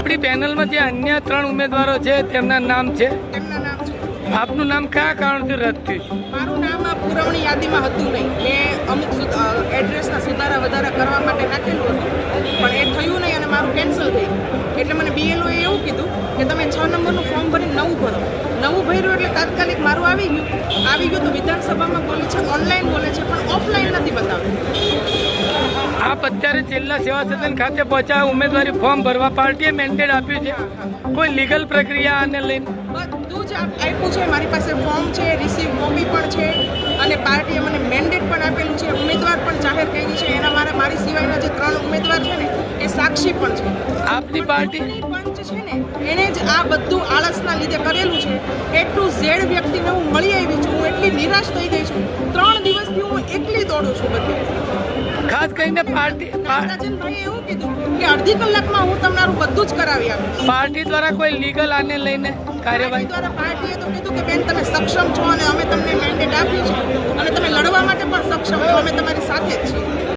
આપણી પેનલમાં જે અન્ય 3 ઉમેદવારો છે તેમના નામ છે. તેમના નામ છે. આપનું નામ કયા કારણથી રદ થયું છે? મારું નામ આ પુરવણી યાદીમાં હતું નહીં. મેં અમુક એડ્રેસના સુધારા વધારા કરવા માટે નાખેલું હતું, પણ એ થયું નહીં અને મારું કેન્સલ થઈ ગયું. એટલે મને BLOએ એવું કીધું કે તમે 6 નંબરનું ફોર્મ ભરીને નવું ભરો. નવું ભર્યું એટલે તાત્કાલિક મારું આવી ગયું તો વિધાનસભામાં બોલે છે ઓનલાઈન બોલે છે, પણ ઓફલાઈન નથી બતાવ્યું. આપ અત્યારે છેલ્લા સેવા સદન ખાતે પહોંચ્યા, ઉમેદવારી ફોર્મ ભરવા પાર્ટીએ મેન્ડેટ આપ્યું છે. કોઈ લીગલ પ્રક્રિયા આને લઈને બધું જ આપ્યું છે. મારી પાસે ફોર્મ છે, રિસીવ કોપી પણ છે અને પાર્ટીએ મને મેન્ડેટ પણ આપેલું છે. ઉમેદવાર પણ જાહેર કરી છે. એના મારી સિવાયના જે 3 ઉમેદવાર છે ને એ સાક્ષી પણ છે. આપની પાર્ટી પંચ છે ને એને જ આ બધું આળસના લીધે કરેલું છે. A to Z વ્યક્તિને હું મળી આવી છું. હું એટલી નિરાશ થઈ ગઈ છું. 3 દિવસથી હું એકલી દોડું છું બધે. ખાસ કરીને પાર્ટી રાજનભાઈએ એવું કીધું કે અડધી કલાકમાં હું તમારું બધું જ કરાવી આપીશ. પાર્ટી દ્વારા કોઈ લીગલ આને લઈને કાર્યવાહી દ્વારા પાર્ટીએ તો કીધું કે બેન તમે સક્ષમ છો અને અમે તમને મેન્ડેટ આપ્યું છે અને તમે લડવા માટે પણ સક્ષમ છો. અમે તમારી સાથે જ છીએ.